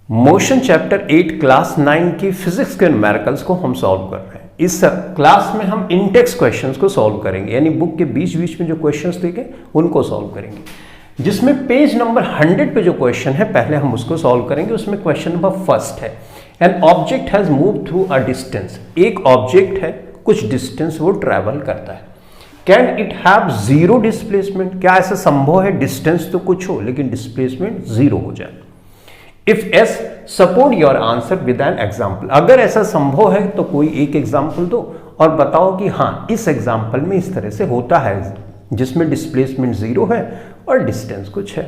Motion chapter 8 class 9 की physics के numericals को हम सॉल्व कर रहे हैं। इस क्लास में हम इंटेक्स क्वेश्चंस को सॉल्व करेंगे, यानी बुक के बीच बीच में जो क्वेश्चंस देखे उनको सॉल्व करेंगे, जिसमें पेज नंबर 100 पे जो क्वेश्चन है पहले हम उसको सॉल्व करेंगे। उसमें क्वेश्चन नंबर फर्स्ट है, an object has move through a distance. एक ऑब्जेक्ट है, कुछ डिस्टेंस वो ट्रैवल करता है। Can it have zero displacement? क्या ऐसा संभव है डिस्टेंस तो कुछ हो लेकिन डिस्प्लेसमेंट जीरो हो जाए? If S, support your answer with an example. अगर ऐसा संभव है तो कोई एक एग्जाम्पल दो और बताओ कि हाँ इस एग्जाम्पल में इस तरह से होता है जिसमें डिस्प्लेसमेंट जीरो है और डिस्टेंस कुछ है।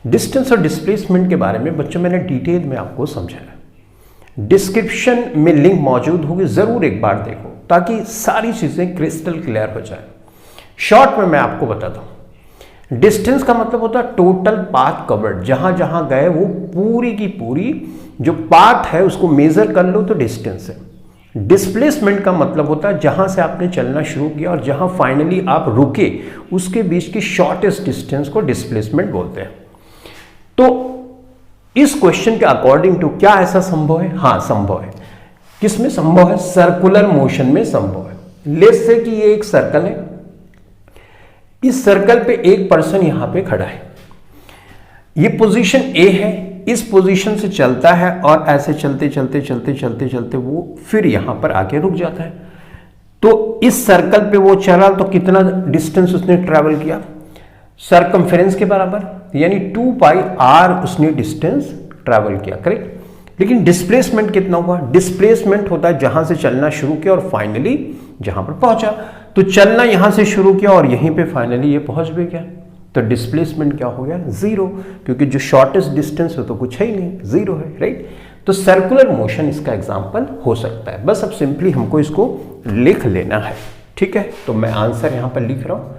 डिस्टेंस और डिस्प्लेसमेंट के बारे में बच्चों मैंने डिटेल में आपको समझाया। डिस्क्रिप्शन में लिंक मौजूद होगी, जरूर एक बार देखो ताकि सारी चीजें क्रिस्टल क्लियर हो जाए। शॉर्ट में मैं आपको बताता हूं, डिस्टेंस का मतलब होता है टोटल पाथ कवर्ड, जहां जहां गए वो पूरी की पूरी जो पाथ है उसको मेजर कर लो तो डिस्टेंस है। डिस्प्लेसमेंट का मतलब होता है जहां से आपने चलना शुरू किया और जहां फाइनली आप रुके उसके बीच की शॉर्टेस्ट डिस्टेंस को डिस्प्लेसमेंट बोलते हैं। तो इस क्वेश्चन के अकॉर्डिंग टू क्या ऐसा संभव है? हाँ संभव है। किसमें संभव है? सर्कुलर मोशन में संभव है। लेट्स से कि ये एक सर्कल है, इस सर्कल पे एक पर्सन यहां पे खड़ा है, ये पोजीशन ए है, इस पोजीशन से चलता है और ऐसे चलते चलते चलते चलते चलते वो फिर यहां पर आके रुक जाता है। तो इस सर्कल पे वो चला तो कितना डिस्टेंस उसने ट्रैवल किया? सरकमफेरेंस के बराबर, यानी 2 पाई r उसने डिस्टेंस ट्रैवल किया, करेक्ट। लेकिन डिस्प्लेसमेंट कितना हुआ? डिस्प्लेसमेंट होता है जहां से चलना शुरू किया और फाइनली जहां पर पहुंचा। तो चलना यहां से शुरू किया और यहीं पे फाइनली ये पहुंच भी गया, तो डिस्प्लेसमेंट क्या हो गया? जीरो, क्योंकि जो शॉर्टेस्ट डिस्टेंस है तो कुछ है ही नहीं, जीरो है, राइट। तो सर्कुलर मोशन इसका एग्जांपल हो सकता है। बस अब सिंपली हमको इसको लिख लेना है, ठीक है। तो मैं आंसर यहां पर लिख रहा हूं।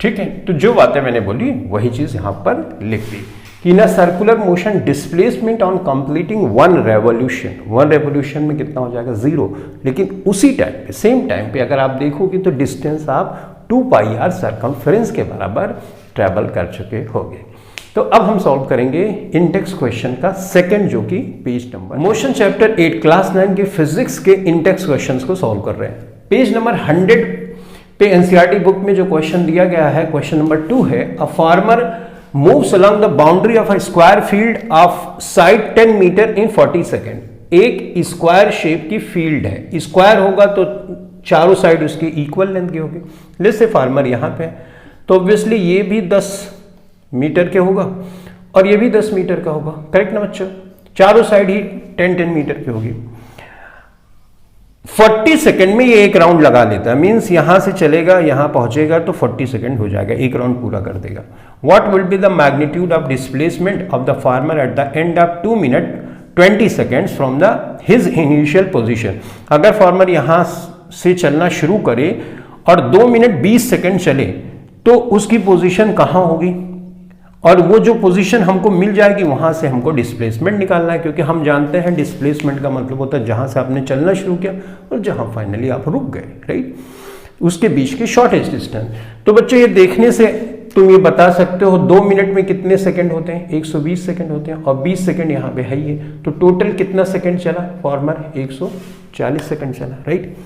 ठीक है, तो जो बातें मैंने बोली वही चीज यहां पर लिख दी कि ना circular motion displacement on completing one revolution में कितना हो जाएगा? जीरो। लेकिन उसी टाइम पे, सेम टाइम पे अगर आप देखोगे तो डिस्टेंस आप 2 पाई r सर्कमफेरेंस के बराबर ट्रेवल कर चुके होगे। तो अब हम सॉल्व करेंगे इंटेक्स क्वेश्चन का सेकंड, जो कि page number motion chapter 8 class 9 के फिजिक्स के इंटेक्स क्वेश्चंस को सॉल्व कर रहे हैं। पेज नंबर 100 पे एनसीईआरटी बुक में जो क्वेश्चन दिया गया है, क्वेश्चन नंबर 2 है, a farmer moves along the boundary of a square field of side 10 metre in 40 second. एक स्क्वायर शेप की फील्ड है, स्क्वायर होगा तो चारों साइड उसकी इक्वल लेंथ की होगी। जैसे फार्मर यहां पे है तो ऑब्वियसली ये भी 10 मीटर के होगा और ये भी 10 मीटर का होगा, करेक्ट ना बच्चों? चारों साइड ही 10-10 मीटर की होगी। 40 सेकंड में ये एक राउंड लगा लेता है, मींस यहां से चलेगा यहां पहुंचेगा तो 40 सेकंड हो जाएगा, एक राउंड पूरा कर देगा। What will be the magnitude of displacement of the farmer at the end of 2 minute 20 seconds from the his initial position. अगर फार्मर यहां से चलना शुरू करे और 2 मिनट 20 सेकेंड चले तो उसकी पोजीशन कहां होगी? और वो जो पोजीशन हमको मिल जाएगी वहां से हमको डिस्प्लेसमेंट निकालना है, क्योंकि हम जानते हैं डिस्प्लेसमेंट का मतलब होता है जहां से आपने चलना शुरू किया और जहां फाइनली आप रुक गए, राइट, उसके बीच की शॉर्टेस्ट डिस्टेंस। तो बच्चों ये देखने से तुम ये बता सकते हो 2 मिनट में कितने सेकंड होते हैं? 120 सेकंड होते हैं और 20 सेकंड यहाँ पे है ही है, तो टोटल कितना सेकंड चला फॉर्मर? 140 सेकंड चला, राइट।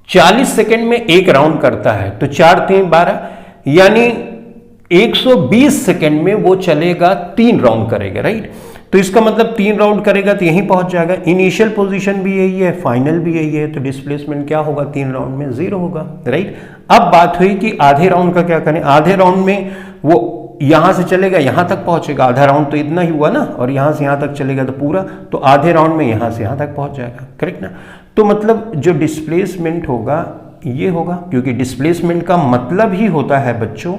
40 सेकंड में एक राउंड करता है तो 4 3 12, यानी 120 सेकंड में वो चलेगा 3 राउंड करेगा, राइट। तो इसका मतलब 3 राउंड करेगा तो यहीं पहुंच जाएगा। इनिशियल पोजीशन भी यही है, फाइनल भी यही है, तो डिस्प्लेसमेंट क्या होगा? 3 राउंड में जीरो होगा, राइट। अब बात हुई कि आधे राउंड का क्या करें। आधे राउंड में वो यहां से चलेगा यहां तक पहुंचेगा, आधा राउंड तो इतना ही हुआ ना, और यहां से यहां तक चलेगा तो पूरा, तो आधे राउंड में यहां से यहां तक पहुंच जाएगा, करेक्ट ना। तो मतलब जो डिस्प्लेसमेंट होगा ये होगा, क्योंकि डिस्प्लेसमेंट का मतलब ही होता है बच्चों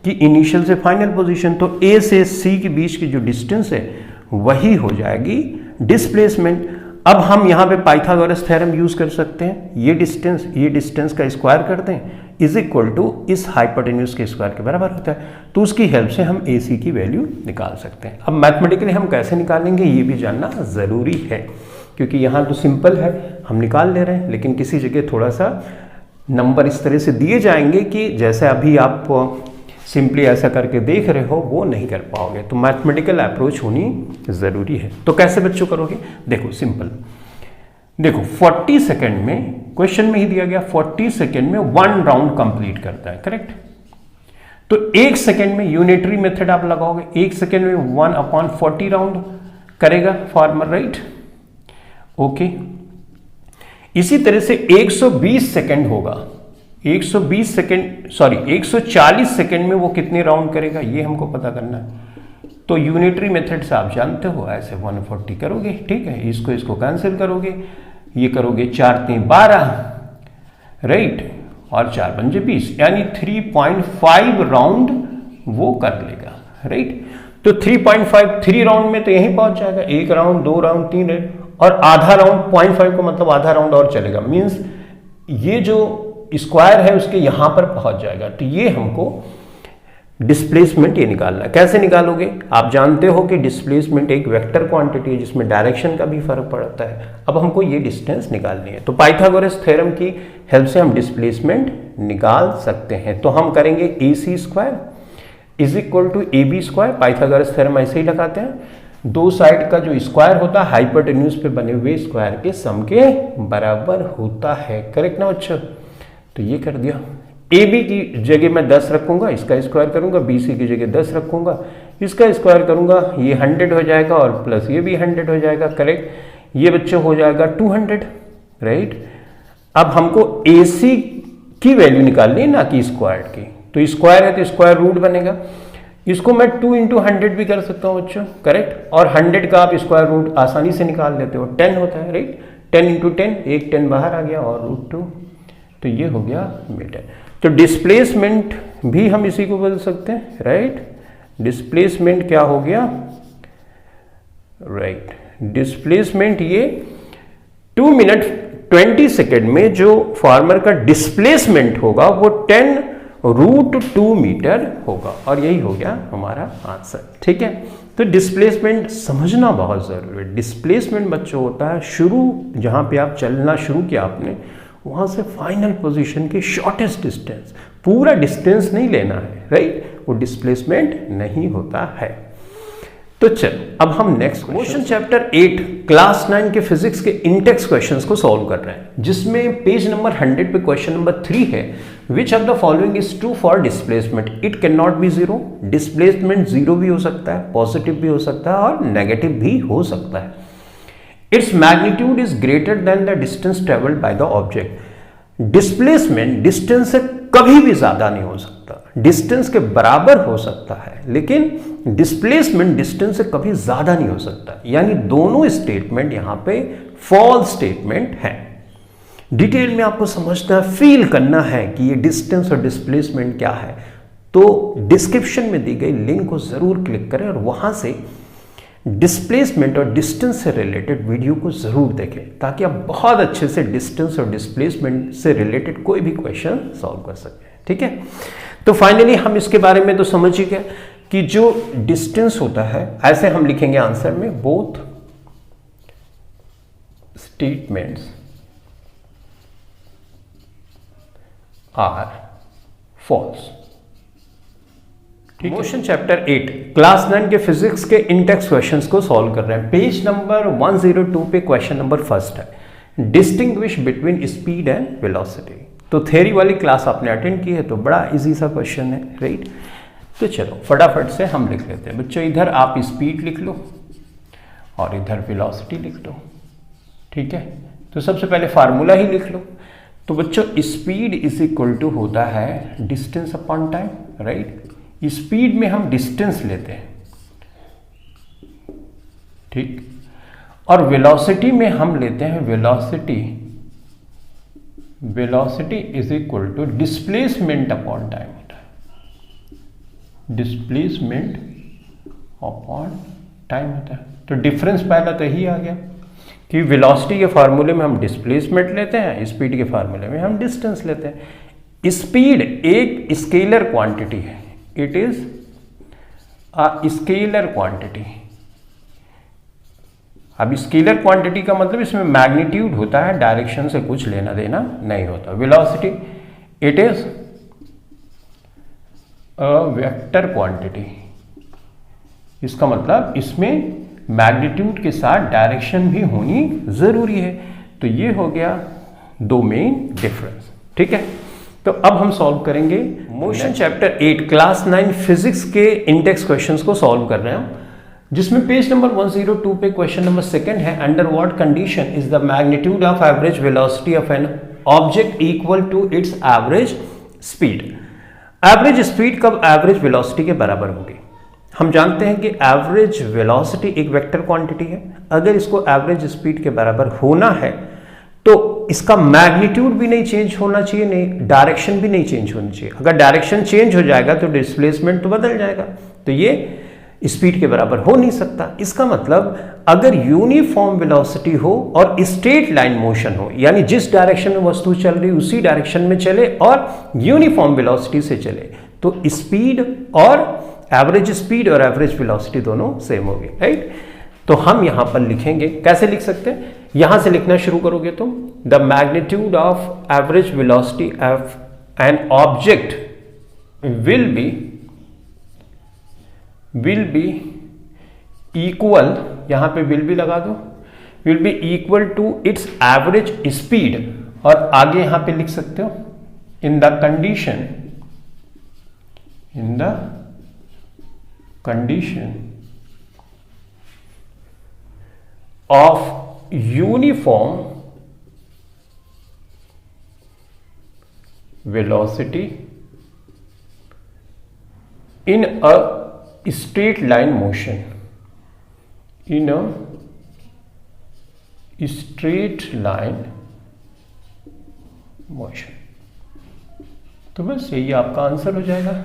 कि इनिशियल से फाइनल पोजीशन, तो ए से सी के बीच की जो डिस्टेंस है वही हो जाएगी डिस्प्लेसमेंट। अब हम यहां पे पाइथागोरस थ्योरम यूज कर सकते हैं, ये डिस्टेंस का स्क्वायर कर दें, इज इक्वल टू इस हाइपोटेन्यूज के स्क्वायर के बराबर होता है। तो उसकी हेल्प से हम AC की वैल्यू निकाल सकते हैं। अब मैथमेटिकली हम कैसे निकालेंगे ये भी जानना ज़रूरी है, क्योंकि यहाँ तो सिंपल है, हम निकाल ले रहे हैं, लेकिन किसी जगह थोड़ा सा नंबर इस तरह से दिए जाएंगे कि जैसे अभी आप सिंपली ऐसा करके देख रहे हो वो नहीं कर पाओगे। तो मैथमेटिकल अप्रोच होनी ज़रूरी है। तो कैसे बच्चों करोगे? देखो सिंपल, देखो 40 सेकेंड में, क्वेश्चन में ही दिया गया 40 सेकेंड में 1 राउंड कंप्लीट करता है, करेक्ट। तो 1 सेकेंड में यूनिटरी मेथड आप लगाओगे, 1 सेकेंड में 1/40 राउंड करेगा फार्मर, राइट, ओके। इसी तरह से 120 सेकेंड होगा, 140 सेकेंड में वो कितने राउंड करेगा ये हमको पता करना है। तो यूनिटरी मेथड से आप जानते हो ऐसे 140 करोगे, ठीक है, इसको कैंसिल करोगे, ये करोगे 4 3 12, राइट, और 4 पंजे 20, यानी 3.5 राउंड वो कर लेगा, राइट। तो 3.5 राउंड में तो यहीं पहुंच जाएगा, 1 राउंड 2 राउंड 3 राउंड, और आधा राउंड 0.5 को मतलब आधा राउंड और चलेगा, मीन्स ये जो स्क्वायर है उसके यहां पर पहुंच जाएगा। तो ये हमको डिस्प्लेसमेंट ये निकालना है। कैसे निकालोगे? आप जानते हो कि डिस्प्लेसमेंट एक वेक्टर क्वांटिटी है जिसमें डायरेक्शन का भी फर्क पड़ता है। अब हमको ये डिस्टेंस निकालनी है, तो पाइथागोरस थ्योरम की हेल्प से हम डिस्प्लेसमेंट निकाल सकते हैं। तो हम करेंगे AC square is equal to AB square. Pythagoras theorem ऐसे ही लगाते हैं, दो साइड का जो स्क्वायर होता है हाइपोटेन्यूज पे बने हुए स्क्वायर के सम के बराबर होता है, करेक्ट ना बच्चों। तो ये कर दिया। AB की जगह मैं 10 रखूंगा, इसका स्क्वायर करूंगा, BC की जगह 10 रखूंगा, इसका स्क्वायर करूंगा, ये 100 हो जाएगा, और प्लस ये भी 100 हो जाएगा, करेक्ट। ये बच्चों हो जाएगा 200, राइट। अब हमको AC की वैल्यू निकालनी है, ना कि स्क्वायर की। तो स्क्वायर है तो स्क्वायर रूट बनेगा, इसको मैं 2 × 100 भी कर सकता हूँ बच्चों, करेक्ट। और 100 का आप स्क्वायर रूट आसानी से निकाल लेते हो, 10 होता है, राइट। 10 × 10, एक 10 बाहर आ गया और √2, तो ये हो गया मीटर। तो डिस्प्लेसमेंट भी हम इसी को बोल सकते हैं, राइट। डिस्प्लेसमेंट क्या हो गया, राइट। डिस्प्लेसमेंट ये 2 मिनट 20 सेकेंड में जो फार्मर का डिस्प्लेसमेंट होगा वो 10√2 मीटर होगा, और यही हो गया हमारा आंसर, ठीक है। तो डिस्प्लेसमेंट समझना बहुत जरूरी है। डिस्प्लेसमेंट बच्चों होता है शुरू, जहां पे आप चलना शुरू किया आपने, वहां से फाइनल पोजीशन के शॉर्टेस्ट डिस्टेंस, पूरा डिस्टेंस नहीं लेना है, राइट, वो डिस्प्लेसमेंट नहीं होता है। तो चल अब हम नेक्स्ट क्वेश्चन चैप्टर 8 क्लास 9 के फिजिक्स के इंटेक्स क्वेश्चंस को सॉल्व कर रहे हैं, जिसमें पेज नंबर 100 पे क्वेश्चन नंबर 3 है, which of the following is true for displacement, it can not be zero. Displacement zero भी हो सकता है, पॉजिटिव भी हो सकता है, और नेगेटिव भी हो सकता है। Its magnitude is greater than the distance travelled by the object. Displacement distance से कभी भी ज्यादा नहीं हो सकता, डिस्टेंस के बराबर हो सकता है, लेकिन डिस्प्लेसमेंट डिस्टेंस से कभी ज्यादा नहीं हो सकता। यानी दोनों स्टेटमेंट यहां पे फॉल्स स्टेटमेंट है। डिटेल में आपको समझना है, फील करना है कि ये डिस्टेंस और डिस्प्लेसमेंट क्या है। तो डिस्क्रिप्शन में दी गई लिंक को जरूर क्लिक करें और वहां से डिस्प्लेसमेंट और डिस्टेंस से रिलेटेड वीडियो को जरूर देखें, ताकि आप बहुत अच्छे से डिस्टेंस और डिस्प्लेसमेंट से रिलेटेड कोई भी क्वेश्चन सॉल्व कर सकें, ठीक है। तो फाइनली हम इसके बारे में तो समझ ही गए कि जो डिस्टेंस होता है, ऐसे हम लिखेंगे आंसर में, both statements are false. Motion chapter 8 class 9 के फिजिक्स के इंटेक्स क्वेश्चंस को सॉल्व कर रहे हैं। पेज नंबर 102 पे क्वेश्चन नंबर फर्स्ट है, distinguish between speed and velocity. तो थ्योरी वाली क्लास आपने अटेंड की है तो बड़ा इजी सा क्वेश्चन है, राइट। तो चलो फटाफट से हम लिख लेते हैं बच्चों। इधर आप स्पीड लिख लो और इधर वेलोसिटी लिख लो, ठीक है। तो सबसे पहले फार्मूला ही लिख लो। तो बच्चों स्पीड इज इक्वल टू होता है distance upon time, right. Speed में हम डिस्टेंस लेते हैं, ठीक, और वेलोसिटी में हम लेते हैं velocity. Velocity is equal to displacement upon time होता है, डिस्प्लेसमेंट अपॉन टाइम होता है। तो डिफरेंस पहला तो यही आ गया कि वेलोसिटी के फार्मूले में हम डिस्प्लेसमेंट लेते हैं, स्पीड के फार्मूले में हम डिस्टेंस लेते हैं। स्पीड एक स्केलर क्वांटिटी है, it is a scalar quantity. अब स्केलर क्वांटिटी का मतलब इसमें मैग्नीट्यूड होता है, डायरेक्शन से कुछ लेना देना नहीं होता। Velocity it is a vector quantity, इसका मतलब इसमें मैग्नीट्यूड के साथ डायरेक्शन भी होनी जरूरी है। तो ये हो गया दो मेन डिफरेंस, ठीक है। तो अब हम सॉल्व करेंगे मोशन चैप्टर 8 क्लास 9 फिजिक्स के इंडेक्स क्वेश्चंस को सॉल्व कर रहे हैं, जिसमें पेज नंबर 102 पे क्वेश्चन नंबर 2 है, under what condition is the magnitude of average velocity of an object equal to its average speed. Average speed कब एवरेज वेलोसिटी के बराबर होगी? हम जानते हैं कि एवरेज वेलोसिटी एक वेक्टर क्वांटिटी है, अगर इसको एवरेज स्पीड के बराबर होना है तो इसका मैग्नीट्यूड भी नहीं चेंज होना चाहिए, नहीं डायरेक्शन भी नहीं चेंज होनी चाहिए। अगर डायरेक्शन चेंज हो जाएगा तो डिस्प्लेसमेंट तो बदल जाएगा, तो ये स्पीड के बराबर हो नहीं सकता। इसका मतलब अगर यूनिफॉर्म वेलोसिटी हो और स्ट्रेट लाइन मोशन हो, यानी जिस डायरेक्शन में वस्तु चल रही उसी डायरेक्शन में चले और यूनिफॉर्म वेलोसिटी से चले, तो स्पीड और एवरेज स्पीड और एवरेज वेलोसिटी दोनों सेम होगी, राइट। तो हम यहां पर लिखेंगे, कैसे लिख सकते हैं? यहां से लिखना शुरू करोगे तुम, the magnitude of average velocity of an object will be equal, यहां पे विल बी लगा दो, will be equal to its average speed, और आगे यहां पे लिख सकते हो in the condition of uniform velocity in a straight line motion, in a straight line motion। तो बस यही आपका आंसर हो जाएगा।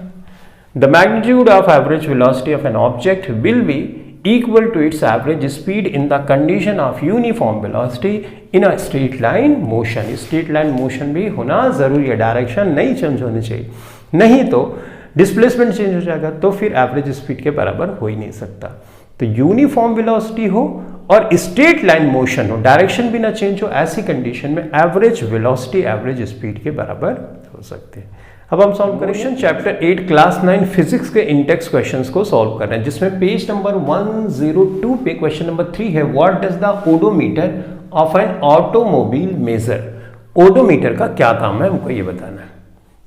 The magnitude of average velocity of an object will be equal to its average speed in the condition of uniform velocity in a straight line motion। straight line motion भी होना जरूरी है, डायरेक्शन नहीं change होनी चाहिए, नहीं तो displacement change हो जाएगा, तो फिर एवरेज स्पीड के बराबर हो ही नहीं सकता। तो यूनिफॉर्म वेलोसिटी हो और स्ट्रेट लाइन मोशन हो, डायरेक्शन भी ना चेंज हो, ऐसी कंडीशन में एवरेज वेलोसिटी एवरेज स्पीड के बराबर हो सकते हैं। अब हम सॉल्व करेंगे चैप्टर 8 क्लास 9 फिजिक्स के इंडेक्स क्वेश्चंस को सॉल्व कर रहे हैं, जिसमें पेज नंबर 102 पे क्वेश्चन नंबर 3 है, what does the odometer of an automobile measure. Odometer का क्या काम है हमको ये बताना है।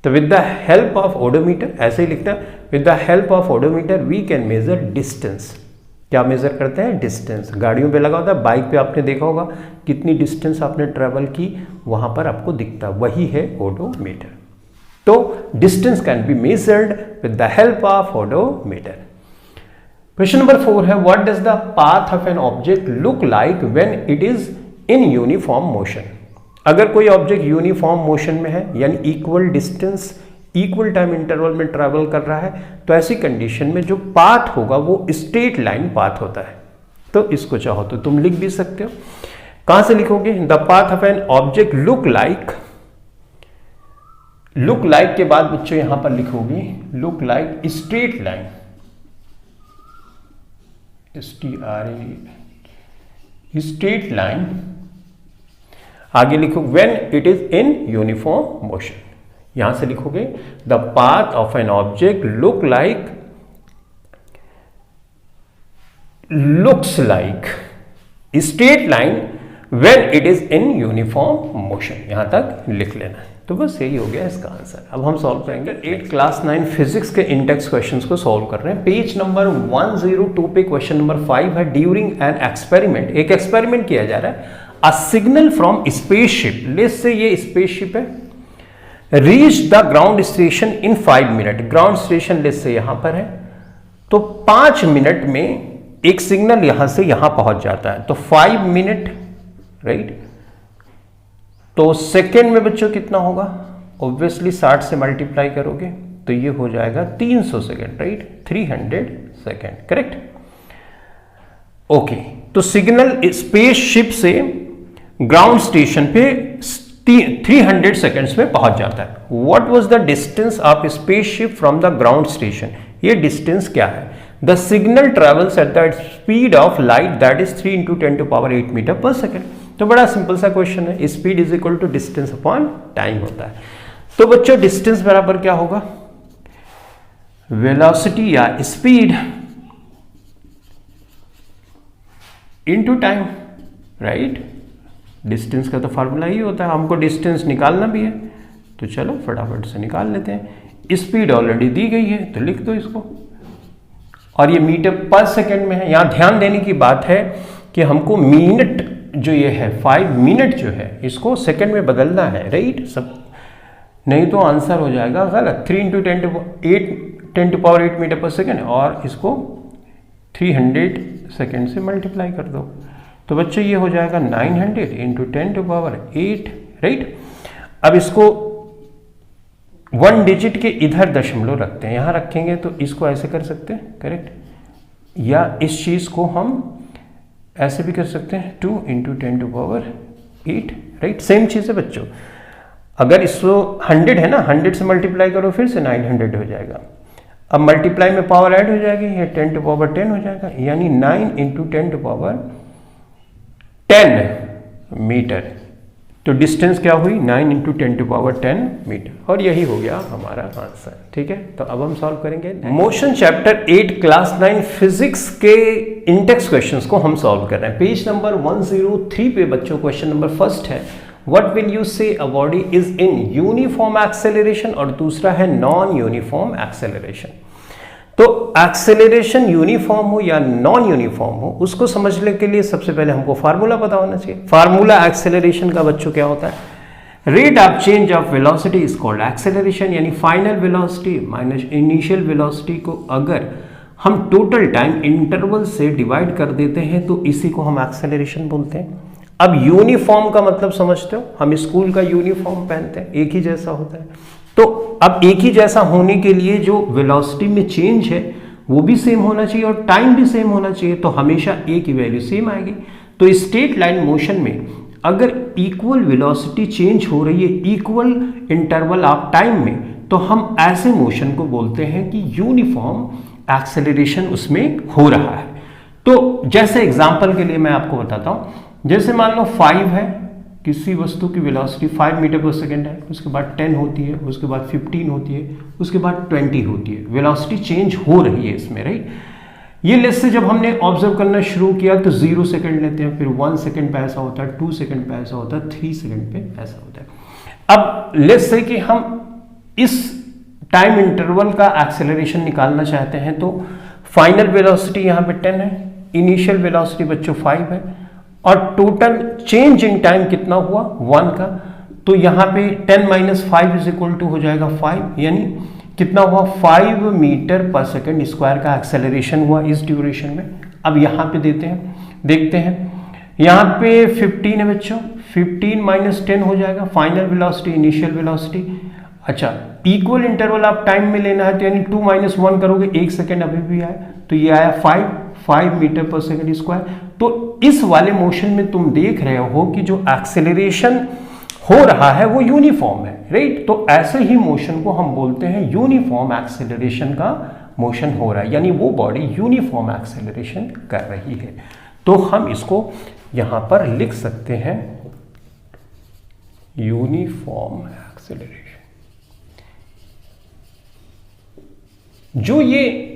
तो with the help of odometer, ऐसे ही लिखता है, with the help of odometer we can measure distance. क्या मेजर करते हैं? डिस्टेंस। गाड़ियों पे लगा होता है, बाइक पे आपने देखा होगा कितनी डिस्टेंस आपने ट्रेवल की वहां पर आपको दिखता, वही है ओडोमीटर। तो distance can be measured with the help of odometer. Question number 4 है, what does the path of an object look like when it is in uniform motion. अगर कोई ऑब्जेक्ट यूनिफॉर्म मोशन में है, यानी equal distance equal time interval में travel कर रहा है, तो ऐसी कंडीशन में जो पाथ होगा वो स्ट्रेट लाइन पाथ होता है। तो इसको चाहो तो तुम लिख भी सकते हो। कहां से लिखोगे? The path of an object look like, look like के बाद बच्चों यहां पर लिखोगे look like straight line, straight line. आगे लिखो when it is in uniform motion. यहां से लिखोगे the path of an object looks like straight line when it is in uniform motion. यहां तक लिख लेना है। तो बस यही हो गया इसका आंसर। अब हम सॉल्व करेंगे 8 क्लास 9 फिजिक्स के इंडेक्स क्वेश्चंस को सॉल्व कर रहे हैं। पेज नंबर 102 पे क्वेश्चन नंबर 5 है, ड्यूरिंग एन एक्सपेरिमेंट। एक एक्सपेरिमेंट किया जा रहा है, a signal from spaceship, let's say ये स्पेसशिप है, reach the ground station in 5 minute. Ground station let's say यहां पर है, तो 5 मिनट में एक सिग्नल यहां से यहां पहुंच जाता है, तो 5 मिनट, राइट। तो सेकेंड में बच्चों कितना होगा? ऑब्वियसली 60 से मल्टीप्लाई करोगे तो ये हो जाएगा 300 second, right, 300 second, correct. Okay, तो सिग्नल स्पेसशिप से ग्राउंड स्टेशन पे 300 सेकेंड्स में पहुंच जाता है। What was the distance of spaceship from the ground station? ये डिस्टेंस क्या है? The signal travels at the speed of light that is 3 × 10⁸ metre per second. तो बड़ा सिंपल सा क्वेश्चन है, speed is equal to distance upon time होता है। तो बच्चों डिस्टेंस बराबर क्या होगा? वेलोसिटी या speed into time, right? Distance का तो फार्मूला ही होता है, हमको डिस्टेंस निकालना भी है, तो चलो फटाफट से निकाल लेते हैं। स्पीड ऑलरेडी दी गई है तो लिख दो इसको, और ये मीटर पर सेकेंड में है। यहां ध्यान देने की बात है कि हमको मिनट जो ये है 5 मिनट जो है इसको सेकेंड में बदलना है, राइट? सब नहीं तो आंसर हो जाएगा गलत। 3 × 10⁸ मीटर पर सेकेंड, और इसको 300 सेकेंड से मल्टीप्लाई कर दो, तो बच्चों ये हो जाएगा 900 × 10⁸, राइट? अब इसको 1 डिजिट के इधर दशमलव रखते हैं, यहां रखेंगे तो इसको ऐसे कर सकते हैं, करेक्ट? या इस चीज को हम ऐसे भी कर सकते हैं, 2 × 10⁸, राइट? सेम चीज है बच्चों। अगर इसको 100 है ना, 100 से मल्टीप्लाई करो फिर से 900 हो जाएगा। अब मल्टीप्लाई में पावर ऐड हो जाएगी, ये 10⁻10 हो जाएगा, यानी 9 × 10⁻10 मीटर। तो डिस्टेंस क्या हुई? 9 × 10⁻10 मीटर, और यही हो गया हमारा आंसर। ठीक है, तो अब हम सॉल्व करेंगे मोशन चैप्टर 8 क्लास 9 फिजिक्स के इंडेक्स क्वेश्चंस को हम सॉल्व कर रहे हैं। पेज नंबर 103 पे बच्चों क्वेश्चन नंबर फर्स्ट है, व्हाट विल यू से a body is in uniform acceleration, और दूसरा है नॉन यूनिफॉर्म एक्सेलरेशन। तो एक्सेलरेशन यूनिफॉर्म हो या नॉन यूनिफॉर्म हो, उसको समझने के लिए सबसे पहले हमको फार्मूला पता होना चाहिए। फार्मूला एक्सेलरेशन का बच्चों क्या होता है? Rate of change of velocity is called acceleration, यानी final velocity minus initial velocity को अगर हम टोटल टाइम इंटरवल से डिवाइड कर देते हैं तो इसी को हम एक्सेलरेशन बोलते हैं। अब यूनिफॉर्म का मतलब समझते हो, हम स्कूल का यूनिफॉर्म पहनते हैं, एक ही जैसा होता है। तो अब एक ही जैसा होने के लिए जो वेलोसिटी में चेंज है वो भी सेम होना चाहिए और टाइम भी सेम होना चाहिए, तो हमेशा ए की वैल्यू सेम आएगी। तो स्ट्रेट लाइन मोशन में अगर इक्वल वेलोसिटी चेंज हो रही है इक्वल इंटरवल ऑफ टाइम में, तो हम ऐसे मोशन को बोलते हैं कि यूनिफॉर्म एक्सेलरेशन उसमें हो रहा है। तो जैसे एग्जांपल के लिए मैं आपको बताता हूं, जैसे मान लो 5 है, किसी वस्तु की वेलोसिटी 5 मीटर पर सेकेंड है, उसके बाद 10 होती है, उसके बाद 15 होती है, उसके बाद 20 होती है, वेलोसिटी चेंज हो रही है इसमें, राइट? ये लेस से जब हमने ऑब्जर्व करना शुरू किया तो 0 सेकेंड लेते हैं, फिर 1 सेकेंड पे ऐसा होता है, 2 सेकेंड पे ऐसा होता है, 3 सेकेंड पे ऐसा होता है। अब लेस से कि हम इस टाइम इंटरवल का एक्सेलरेशन निकालना चाहते हैं, तो फाइनल वेलोसिटी यहाँ पे 10 है, इनिशियल वेलोसिटी बच्चों 5 है, और टोटल चेंज इन टाइम कितना हुआ 1 का, तो यहाँ पे 10 - 5 इज इक्वल टू हो जाएगा 5, यानी कितना हुआ 5 मीटर पर सेकेंड स्क्वायर का एक्सेलरेशन हुआ इस ड्यूरेशन में। अब यहाँ पे देते हैं, देखते हैं, यहाँ पे 15 है बच्चों, 15 - 10 हो जाएगा फाइनल वेलोसिटी इनिशियल वेलोसिटी। अच्छा, इक्वल इंटरवल आप टाइम में लेना है, तो यानी 2 - 1 करोगे, 1 सेकेंड अभी भी आया, तो ये आया 5 मीटर पर सेकेंड स्क्वायर। तो इस वाले मोशन में तुम देख रहे हो कि जो एक्सेलरेशन हो रहा है वो यूनिफॉर्म है, राइट? तो ऐसे ही मोशन को हम बोलते हैं यूनिफॉर्म एक्सेलरेशन का मोशन हो रहा है, यानी वो बॉडी यूनिफॉर्म एक्सेलरेशन कर रही है। तो हम इसको यहां पर लिख सकते हैं यूनिफॉर्म एक्सेलरेशन। जो ये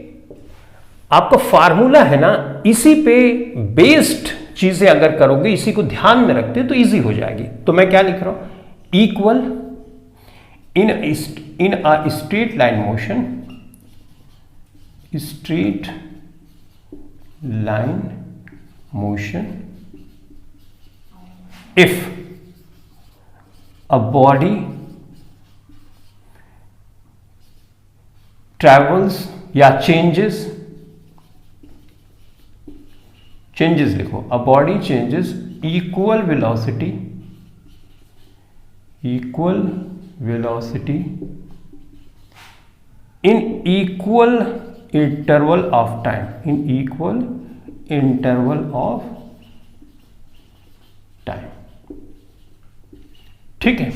आपका फार्मूला है ना, इसी पे बेस्ड चीजें अगर करोगे, इसी को ध्यान में रखते तो इजी हो जाएगी। तो मैं क्या लिख रहा हूं? Equal in a straight line motion, straight line motion if a body travels या चेंजेस लिखो, अ body changes equal velocity in equal interval of time, ठीक है।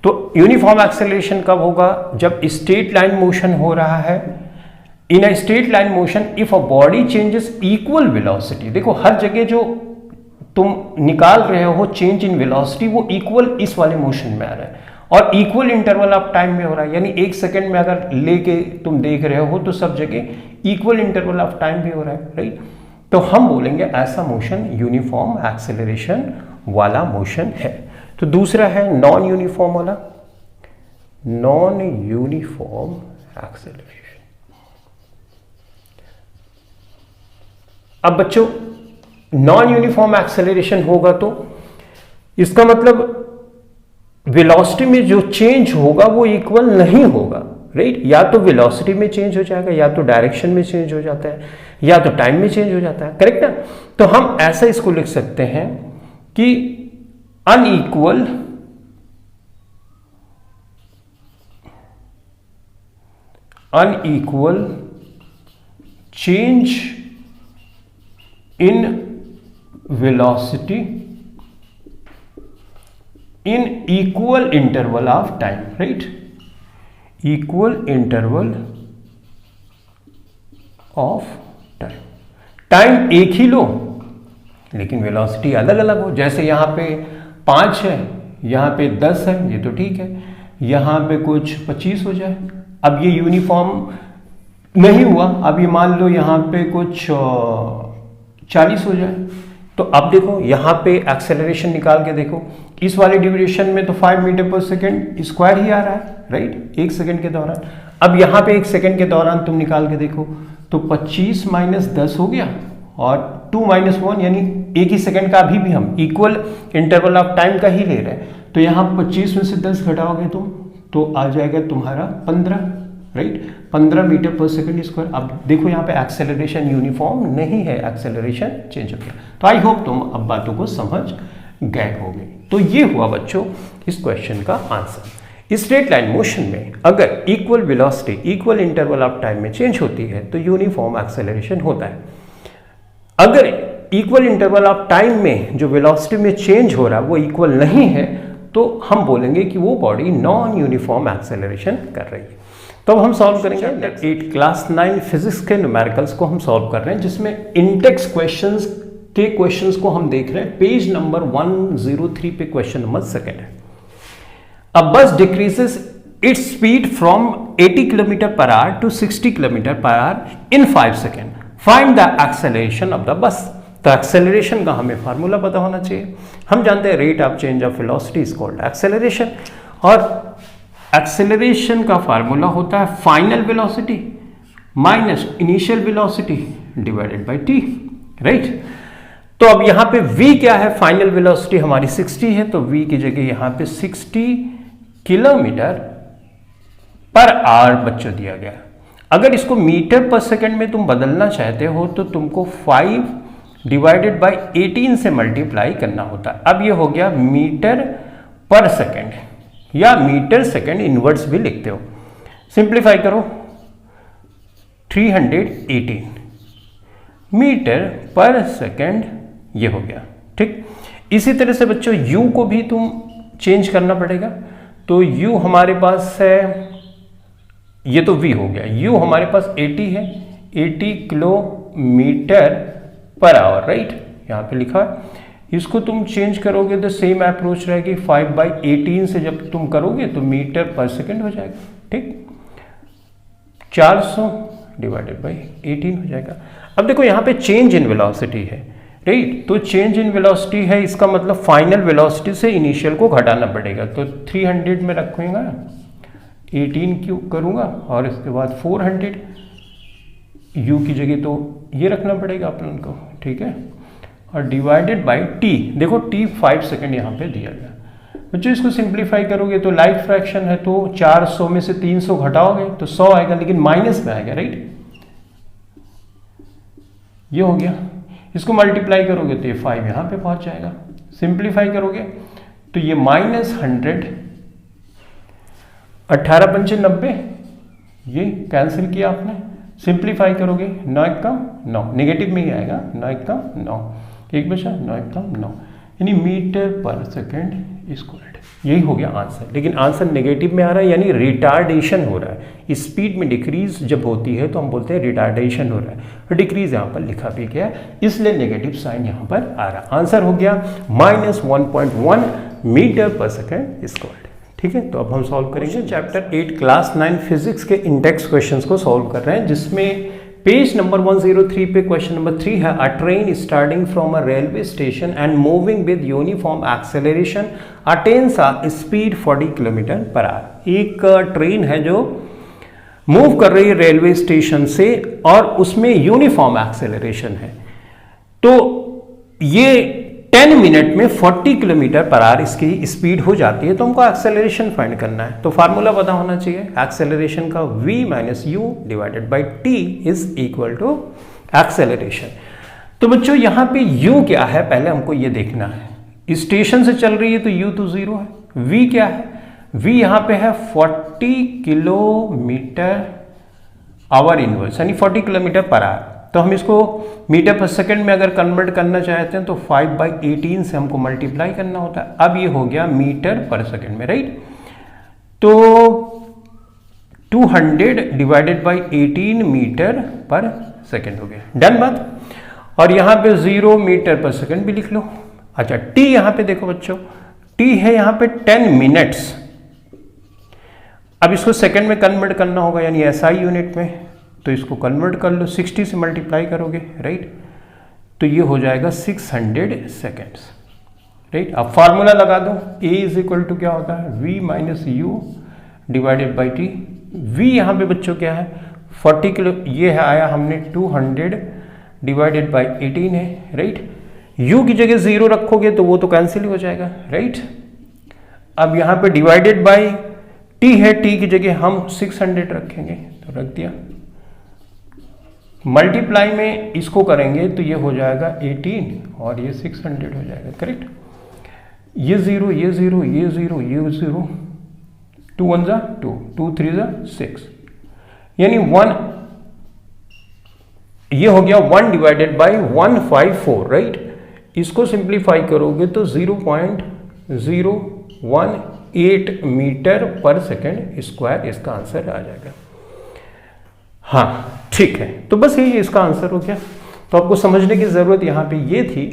तो यूनिफॉर्म एक्सेलरेशन कब होगा? जब स्ट्रेट लाइन मोशन हो रहा है। In a straight line motion if a body changes equal velocity, देखो हर जगह जो तुम निकाल रहे हो चेंज इन वेलोसिटी वो इक्वल इस वाले मोशन में आ रहा है और इक्वल इंटरवल ऑफ टाइम में हो रहा है, यानी 1 सेकेंड में अगर लेके तुम देख रहे हो तो सब जगह इक्वल इंटरवल ऑफ टाइम भी हो रहा है, राइट। तो हम बोलेंगे ऐसा मोशन यूनिफॉर्म एक्सेलरेशन वाला मोशन है। तो दूसरा है नॉन यूनिफॉर्म वाला, नॉन यूनिफॉर्म एक्सेलरेशन। अब बच्चों नॉन यूनिफॉर्म एक्सेलरेशन होगा तो इसका मतलब वेलोसिटी में जो चेंज होगा वो इक्वल नहीं होगा, राइट। या तो वेलोसिटी में चेंज हो जाएगा, या तो डायरेक्शन में चेंज हो जाता है, या तो टाइम में चेंज हो जाता है, करेक्ट ना। तो हम ऐसा इसको लिख सकते हैं कि unequal change in velocity in equal interval of time, right? Equal interval of time. Time एक ही लो लेकिन वेलोसिटी अलग अलग हो। जैसे यहाँ पे 5 है, यहाँ पे 10 है, ये तो ठीक है। यहाँ पे कुछ 25 हो जाए, अब ये यूनिफॉर्म नहीं हुआ। अब ये मान लो यहाँ पे कुछ 40 हो जाए, तो अब देखो यहाँ पे एक्सेलरेशन निकाल के देखो, इस वाले ड्यूरेशन में तो 5 मीटर पर सेकेंड स्क्वायर ही आ रहा है, राइट, 1 सेकेंड के दौरान। अब यहाँ पे 1 सेकेंड के दौरान तुम निकाल के देखो तो 25 - 10 हो गया और 2 - 1 यानी 1 ही सेकेंड का अभी भी हम इक्वल इंटरवल ऑफ टाइम का ही ले रहे हैं। तो यहाँ 25 में से 10 घटाओगे तुम तो आ जाएगा तुम्हारा 15, right, 15 metre per second square. अब देखो यहाँ पे एक्सेलरेशन यूनिफॉर्म नहीं है, एक्सेलरेशन चेंज हो गया। तो आई होप तुम अब बातों को समझ गए होंगे। तो ये हुआ बच्चों इस क्वेश्चन का आंसर। स्ट्रेट लाइन मोशन में अगर equal velocity equal interval of time में चेंज होती है तो यूनिफॉर्म एक्सेलरेशन होता है। अगर इक्वल इंटरवल ऑफ टाइम में जो वेलोसिटी में चेंज हो रहा है वो इक्वल नहीं है तो हम बोलेंगे कि वो बॉडी नॉन यूनिफॉर्म एक्सेलरेशन कर रही है। तो अब हम सॉल्व करेंगे 8 क्लास 9 फिजिक्स के न्यूमेरिकल्स को हम सॉल्व कर रहे हैं, जिसमें इंडेक्स क्वेश्चंस के क्वेश्चंस को हम देख रहे हैं। पेज नंबर 103 पे क्वेश्चन नंबर 2 है। अ बस decreases its speed from 80 km/h to 60 km/h in 5 second. Find the acceleration of the bus. तो एक्सेलरेशन का हमें फार्मूला पता होना चाहिए। हम जानते हैं rate of change of velocity is called acceleration, और एक्सेलरेशन का फार्मूला होता है final velocity minus initial velocity divided by T, right. तो अब यहाँ पे v क्या है? फाइनल वेलोसिटी हमारी 60 है, तो v की जगह यहाँ पे 60 km/h बच्चों दिया गया। अगर इसको मीटर पर सेकंड में तुम बदलना चाहते हो तो तुमको 5 डिवाइडेड बाय 18 से मल्टीप्लाई करना होता है। अब ये हो गया मीटर पर सेकंड, या मीटर सेकंड इनवर्स भी लिखते हो। सिंप्लीफाई करो, 318 मीटर पर सेकंड ये हो गया, ठीक। इसी तरह से बच्चों u को भी तुम चेंज करना पड़ेगा। तो u हमारे पास है, ये तो v हो गया, u हमारे पास 80 है, 80 km/h, राइट, यहाँ पे लिखा है। इसको तुम चेंज करोगे तो सेम अप्रोच रहेगी, 5/18 से जब तुम करोगे तो मीटर पर सेकंड हो जाएगा, ठीक। 400 डिवाइडेड बाई 18 हो जाएगा। अब देखो यहाँ पे चेंज इन वेलोसिटी है, राइट। तो चेंज इन वेलोसिटी है, इसका मतलब फाइनल वेलोसिटी से इनिशियल को घटाना पड़ेगा। तो 300 में रखूंगा, 18 क्यूब करूंगा और इसके बाद 400, u की जगह तो ये रखना पड़ेगा अपन को, ठीक है, और डिवाइडेड बाय t। देखो t 5 सेकंड यहाँ पे दिया गया। बच्चों इसको सिंप्लीफाई करोगे तो लाइट फ्रैक्शन है, तो 400 में से 300 घटाओगे तो 100 आएगा, लेकिन माइनस में आएगा, राइट। ये हो गया। इसको मल्टीप्लाई करोगे तो ये 5 यहाँ पे पहुंच जाएगा। सिंप्लीफाई करोगे तो ये -100, 18 पंचे 90, ये कैंसिल किया आपने। सिंप्लीफाई करोगे 9 × 9, नेगेटिव में ही आएगा, 9 × 9, 1 बचा, 9 × 9, यानी मीटर पर सेकेंड स्क्वायर्ड। यही हो गया आंसर, लेकिन आंसर नेगेटिव में आ रहा है यानी रिटार्डेशन हो रहा है। स्पीड में डिक्रीज जब होती है तो हम बोलते हैं रिटार्डेशन हो रहा है, डिक्रीज यहाँ पर लिखा भी गया इसलिए नेगेटिव साइन यहाँ पर आ रहा है। आंसर हो गया -1.1 मीटर पर सेकेंड स्क्वायर्ड। ठीक है, तो अब हम सॉल्व करेंगे चैप्टर 8 क्लास 9 फिजिक्स के इंडेक्स क्वेश्चंस को सॉल्व कर रहे हैं, जिसमें पेज नंबर 103 पे क्वेश्चन नंबर 3 है। अ train starting from a railway station and moving with uniform acceleration attains a speed 40 kilometre per hour. एक ट्रेन है जो मूव कर रही है रेलवे स्टेशन से और उसमें यूनिफॉर्म एक्सेलरेशन है, तो ये 10 मिनट में 40 किलोमीटर पर आवर इसकी स्पीड हो जाती है। तो हमको एक्सेलरेशन फाइंड करना है, तो फार्मूला पता होना चाहिए एक्सेलरेशन का, v minus u divided by t is equal to acceleration. तो बच्चों यहाँ पे u क्या है पहले हमको ये देखना है। स्टेशन से चल रही है तो u तो 0 है, v क्या है, v यहाँ पे है 40 किलोमीटर आवर इनवर्स यानी 40 किलोमीटर पर आवर। तो हम इसको मीटर पर सेकंड में अगर कन्वर्ट करना चाहते हैं तो 5/18 से हमको मल्टीप्लाई करना होता है। अब ये हो गया मीटर पर सेकंड में, राइट। तो 200 डिवाइडेड बाई 18 मीटर पर सेकंड हो गया, डन बात। और यहाँ पे 0 मीटर पर सेकंड भी लिख लो। अच्छा, टी यहाँ पे देखो बच्चों, टी है यहाँ पे 10 मिनट्स। अब इसको सेकंड में कन्वर्ट करना होगा यानी एसआई यूनिट में, तो इसको कन्वर्ट कर लो, 60 से मल्टीप्लाई करोगे, राइट। तो ये हो जाएगा 600 सेकेंड्स, राइट। अब फार्मूला लगा दो, a इज इक्वल टू क्या होता है v minus u divided by T. v यहाँ पे बच्चों क्या है 40 किलो, ये है आया हमने 200 डिवाइडेड बाई 18 है, राइट। u की जगह 0 रखोगे तो वो तो कैंसिल हो जाएगा, राइट। अब यहाँ पे डिवाइडेड बाई t है, t की जगह हम 600 रखेंगे, तो रख दिया। मल्टीप्लाई में इसको करेंगे तो ये हो जाएगा 18 और ये 600 हो जाएगा, करेक्ट। ये 0 ये 0 ये 0 ये 0, 2 1 जा 2, 2 3 जा 6, यानी 1, ये हो गया 1 डिवाइडेड बाई 154, राइट। इसको सिंप्लीफाई करोगे तो 0.018 मीटर पर सेकेंड स्क्वायर इसका आंसर आ जाएगा। हाँ ठीक है, तो बस यही इसका आंसर हो गया। तो आपको समझने की जरूरत यहाँ पे ये थी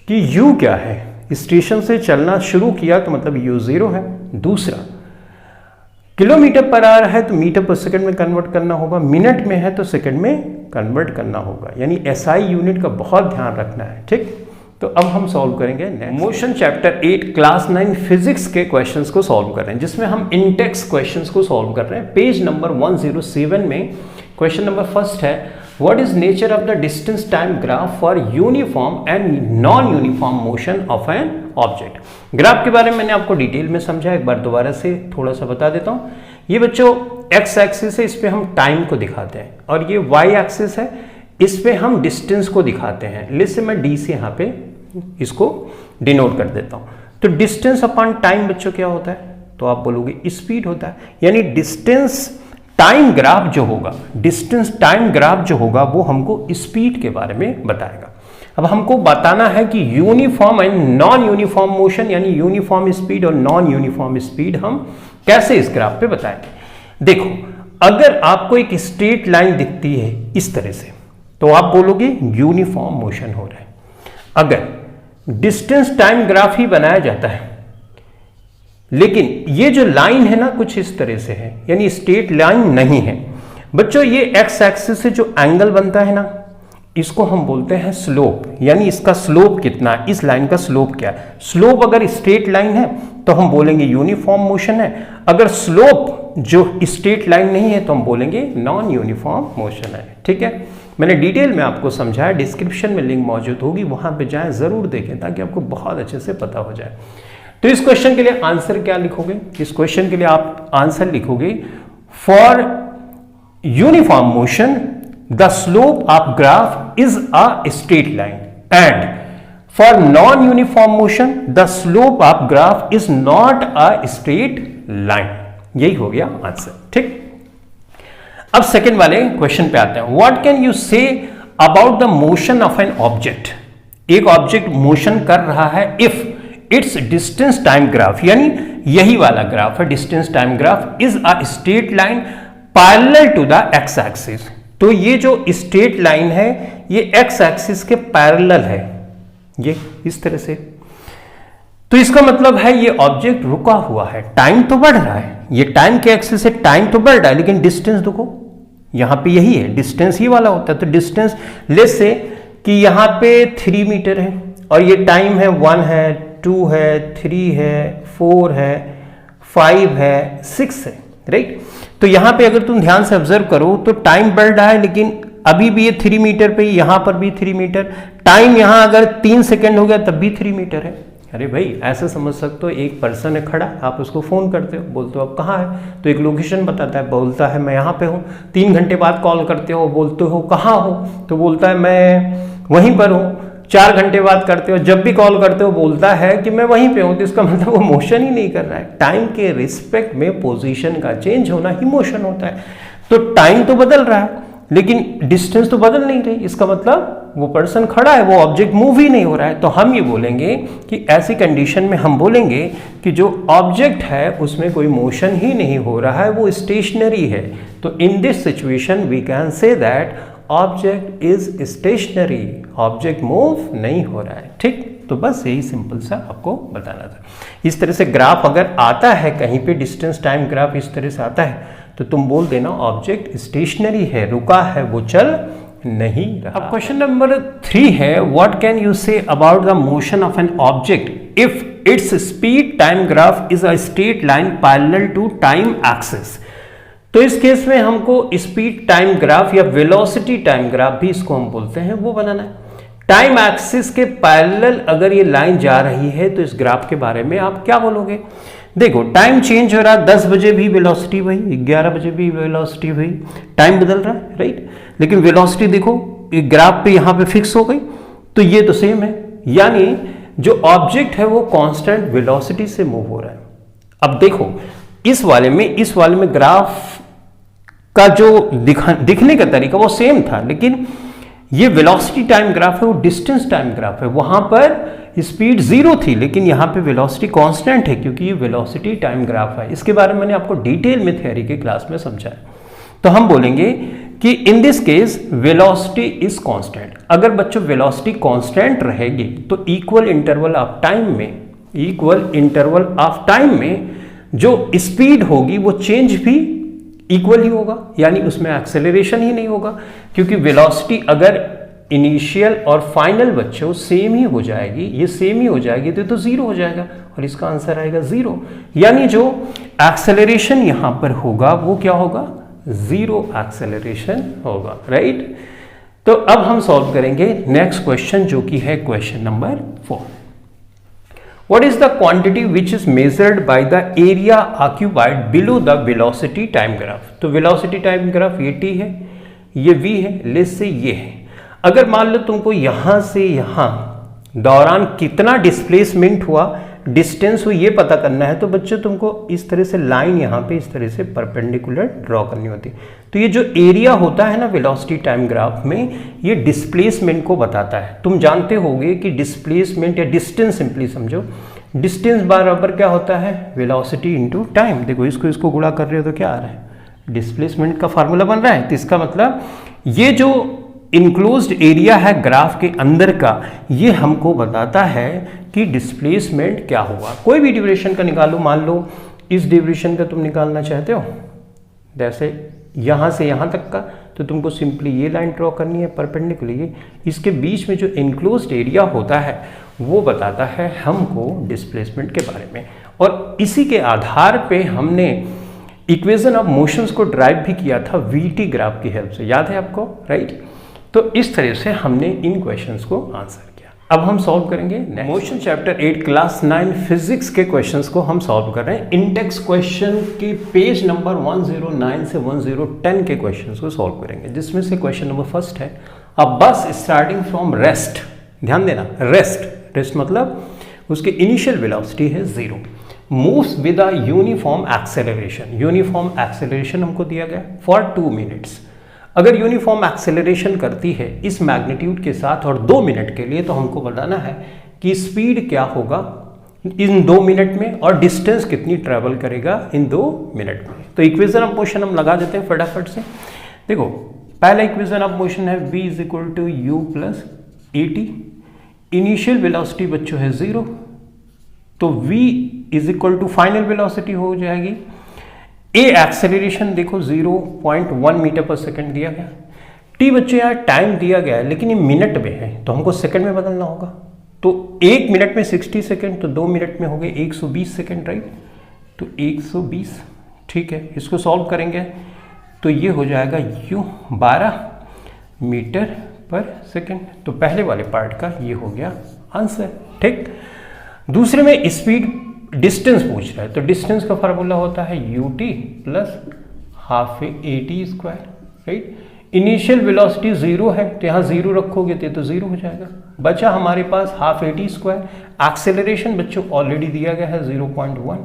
कि u क्या है, स्टेशन से चलना शुरू किया तो मतलब u 0 है। दूसरा, किलोमीटर पर आवर है तो मीटर पर सेकंड में कन्वर्ट करना होगा, मिनट में है तो सेकंड में कन्वर्ट करना होगा, यानी एसआई यूनिट का बहुत ध्यान रखना है, ठीक। तो अब हम सॉल्व करेंगे मोशन चैप्टर 8 क्लास 9 फिजिक्स के क्वेश्चंस को सॉल्व कर रहे हैं, जिसमें हम इंटेक्स क्वेश्चंस को सॉल्व कर रहे हैं। पेज नंबर 107 में क्वेश्चन नंबर फर्स्ट है, what is nature of the distance time graph for uniform and non uniform motion of an object. Graph के बारे में मैंने आपको डिटेल में समझा, एक बार दोबारा से थोड़ा सा बता देता हूँ। ये बच्चों एक्स एक्सिस है, इस पे हम टाइम को दिखाते हैं, और ये वाई एक्सिस है, इस पे हम डिस्टेंस को दिखाते हैं। जैसे मैं डी से यहाँ पे इसको डिनोट कर देता हूँ। तो डिस्टेंस अपॉन टाइम बच्चों क्या होता है, तो आप बोलोगे स्पीड होता है, यानी डिस्टेंस टाइम ग्राफ जो होगा, डिस्टेंस टाइम ग्राफ जो होगा वो हमको स्पीड के बारे में बताएगा। अब हमको बताना है कि uniform and non uniform motion, यानी यूनिफॉर्म स्पीड और नॉन यूनिफॉर्म स्पीड हम कैसे इस ग्राफ पे बताएंगे। देखो, अगर आपको एक स्ट्रेट लाइन दिखती है इस तरह से, तो आप बोलोगे यूनिफॉर्म मोशन हो रहा है। अगर डिस्टेंस टाइम ग्राफ ही बनाया जाता है, लेकिन ये जो लाइन है ना कुछ इस तरह से है, यानी स्ट्रेट लाइन नहीं है बच्चों, ये एक्स एक्सिस से जो एंगल बनता है ना, इसको हम बोलते हैं स्लोप, यानी इसका स्लोप कितना है, इस लाइन का स्लोप क्या है। स्लोप अगर स्ट्रेट लाइन है तो हम बोलेंगे यूनिफॉर्म मोशन है, अगर स्लोप जो स्ट्रेट लाइन नहीं है तो हम बोलेंगे नॉन यूनिफॉर्म मोशन है, ठीक है। मैंने डिटेल में आपको समझाया, डिस्क्रिप्शन में लिंक मौजूद होगी, वहां पे जाएं, जरूर देखें ताकि आपको बहुत अच्छे से पता हो जाए। तो इस क्वेश्चन के लिए आंसर क्या लिखोगे, इस क्वेश्चन के लिए आप आंसर लिखोगे for uniform motion the slope of graph is a straight line and for non uniform motion the slope of graph is not a straight line. यही हो गया आंसर, ठीक। अब सेकंड वाले क्वेश्चन पे आते हैं। What can you say about the motion of an object एक ऑब्जेक्ट मोशन कर रहा है if its distance time graph, यानी यही वाला ग्राफ है distance time graph, is a straight line parallel to the x axis. तो ये जो स्ट्रेट लाइन है ये एक्स एक्सिस के पैरेलल है, ये इस तरह से। तो इसका मतलब है ये ऑब्जेक्ट रुका हुआ है, टाइम तो बढ़ रहा है, ये टाइम के एक्सिस से टाइम तो बढ़ रहा है, लेकिन डिस्टेंस देखो यहां पे यही है, डिस्टेंस ये वाला होता है। तो डिस्टेंस लेट्स से कि यहां पे 3 मीटर है और ये टाइम है 1 है 2 है 3 है 4 है 5 है 6 है, राइट। तो यहां पे अगर तुम ध्यान से ऑब्जर्व करो तो टाइम बढ़ रहा है, लेकिन अभी भी ये 3 मीटर पे, यहां पर भी 3 मीटर, टाइम यहां अगर 3 सेकेंड हो गया तब भी 3 मीटर है। अरे भाई ऐसे समझ सकते हो, एक पर्सन है खड़ा, आप उसको फोन करते हो, बोलते हो आप कहाँ है, तो एक लोकेशन बताता है, बोलता है मैं यहाँ पे हूँ। 3 घंटे बाद कॉल करते हो, बोलते हो कहाँ हो, तो बोलता है मैं वहीं पर हूँ। 4 घंटे बाद करते हो, जब भी कॉल करते हो बोलता है कि मैं वहीं पे हूँ। तो इसका मतलब वो मोशन ही नहीं कर रहा है। टाइम के रिस्पेक्ट में पोजीशन का चेंज होना ही मोशन होता है। तो टाइम तो बदल रहा है लेकिन डिस्टेंस तो बदल नहीं रही, इसका मतलब वो पर्सन खड़ा है, वो ऑब्जेक्ट मूव ही नहीं हो रहा है। तो हम ये बोलेंगे कि ऐसी कंडीशन में हम बोलेंगे कि जो ऑब्जेक्ट है उसमें कोई मोशन ही नहीं हो रहा है, वो स्टेशनरी है। तो in this situation we can say that object is stationary, object move नहीं हो रहा है। ठीक, तो बस यही सिंपल सा आपको बताना था। इस तरह से ग्राफ अगर आता है कहीं पे, डिस्टेंस टाइम ग्राफ इस तरह से आता है, तो तुम बोल देना ऑब्जेक्ट स्टेशनरी है, रुका है, वो चल नहीं रहा। अब क्वेश्चन नंबर 3 है, what can you say about the motion of an object if its speed time graph is a straight line parallel to time axis. तो इस केस में हमको स्पीड टाइम ग्राफ या वेलोसिटी टाइम ग्राफ भी इसको हम बोलते हैं, वो बनाना है। टाइम एक्सिस के पैरेलल अगर ये लाइन जा रही है तो इस ग्राफ के बारे में आप क्या बोलोगे? देखो टाइम चेंज हो रहा है, 10 बजे भी वेलोसिटी हुई, 11 बजे भी वेलोसिटी हुई, टाइम बदल रहा है, राइट। लेकिन वेलोसिटी देखो ग्राफ पे यहाँ पे फिक्स हो गई, तो ये तो सेम है, यानी जो ऑब्जेक्ट है वो कांस्टेंट वेलोसिटी से मूव हो रहा है। अब देखो इस वाले में ग्राफ का जो दिखने का तरीका वो सेम था, लेकिन ये वेलोसिटी टाइम ग्राफ है, वो डिस्टेंस टाइम ग्राफ है। वहां पर स्पीड 0 थी, लेकिन यहां पे वेलोसिटी कांस्टेंट है क्योंकि ये वेलोसिटी टाइम ग्राफ है। इसके बारे में मैंने आपको डिटेल में थ्योरी की क्लास में समझाया। तो हम बोलेंगे कि in this case velocity is constant. अगर बच्चों वेलोसिटी कांस्टेंट रहेगी तो इक्वल इंटरवल ऑफ टाइम में जो स्पीड होगी वो चेंज भी इक्वल ही होगा, यानी उसमें एक्सेलरेशन ही नहीं होगा, क्योंकि वेलोसिटी अगर इनिशियल और फाइनल बच्चों सेम ही हो जाएगी, ये सेम ही हो जाएगी तो 0 हो जाएगा और इसका आंसर आएगा 0। यानी जो एक्सेलरेशन यहां पर होगा वो क्या होगा? 0 एक्सेलरेशन होगा, राइट। तो अब हम सॉल्व करेंगे नेक्स्ट क्वेश्चन, जो कि है question number 4। What is the quantity which is measured by the area occupied below the velocity time graph? तो velocity time graph ये t है, ये v है, लेस से ये है। अगर मान लो तुमको यहां से यहां दौरान कितना डिस्प्लेसमेंट हुआ, डिस्टेंस हुई, ये पता करना है, तो बच्चों तुमको इस तरह से लाइन यहां पे इस तरह से परपेंडिकुलर ड्रॉ करनी होती है। तो ये जो एरिया होता है ना वेलोसिटी टाइम ग्राफ में, ये डिस्प्लेसमेंट को बताता है। तुम जानते होगे कि डिस्प्लेसमेंट या डिस्टेंस, सिंपली समझो, डिस्टेंस बराबर क्या होता है? Velocity into time. देखो इसको गुणा कर रहे हो तो क्या आ रहा है? डिस्प्लेसमेंट का फार्मूला बन रहा है। तो इसका मतलब ये जो इनक्लोज्ड एरिया है ग्राफ के अंदर का, ये हमको बताता है कि डिस्प्लेसमेंट क्या हुआ। कोई भी ड्यूरेशन का निकालो, मान लो इस ड्यूरेशन का तुम निकालना चाहते हो, जैसे यहां से यहां तक का, तो तुमको सिंपली ये लाइन ड्रॉ करनी है परपेंडिकुलर। इसके बीच में जो इनक्लोज्ड एरिया होता है वो बताता है हमको डिस्प्लेसमेंट के बारे में, और इसी के आधार पे हमने इक्वेशन ऑफ मोशंस को ड्राइव भी किया था वीटी ग्राफ की हेल्प से, याद है आपको, राइट। तो इस तरह से हमने इन क्वेश्चंस को आंसर किया। अब हम सॉल्व करेंगे मोशन चैप्टर 8 क्लास 9 फिजिक्स के क्वेश्चंस को हम सॉल्व कर रहे हैं। इंडेक्स क्वेश्चन के पेज नंबर 109 से 1010 के क्वेश्चंस को सॉल्व करेंगे, जिसमें से क्वेश्चन नंबर फर्स्ट है, अ बस स्टार्टिंग फ्रॉम रेस्ट। ध्यान देना, रेस्ट मतलब उसकी इनिशियल वेलोसिटी है 0, moves with a uniform acceleration. Uniform acceleration हमको दिया गया फॉर 2 मिनट्स। अगर यूनिफॉर्म एक्सेलरेशन करती है इस मैग्नीट्यूड के साथ और 2 मिनट के लिए, तो हमको बताना है कि स्पीड क्या होगा इन 2 मिनट में और डिस्टेंस कितनी ट्रेवल करेगा इन 2 मिनट में। तो इक्वेशन ऑफ मोशन हम लगा देते हैं फटाफट से। देखो पहला इक्वेशन ऑफ मोशन है v is equal to u plus a t. Initial velocity बच्चों है 0, तो v is equal to final velocity हो जाएगी। ए एक्सेलरेशन देखो 0.1 मीटर पर सेकेंड दिया गया। टी बच्चों यहाँ टाइम दिया गया है लेकिन ये मिनट में है, तो हमको सेकंड में बदलना होगा। तो 1 मिनट में 60 सेकेंड, तो 2 मिनट में हो गए 120 सेकेंड, राइट। तो 120, ठीक है। इसको सॉल्व करेंगे तो ये हो जाएगा u 12 मीटर पर सेकेंड। तो पहले वाले पार्ट का ये हो गया आंसर, ठीक। दूसरे में स्पीड डिस्टेंस पूछ रहा है, तो डिस्टेंस का फार्मूला होता है ut plus half A T square, right. Initial velocity 0 है, तो यहाँ 0 रखोगे तो 0 हो जाएगा। बचा हमारे पास half A T square. Acceleration बच्चों ऑलरेडी दिया गया है 0.1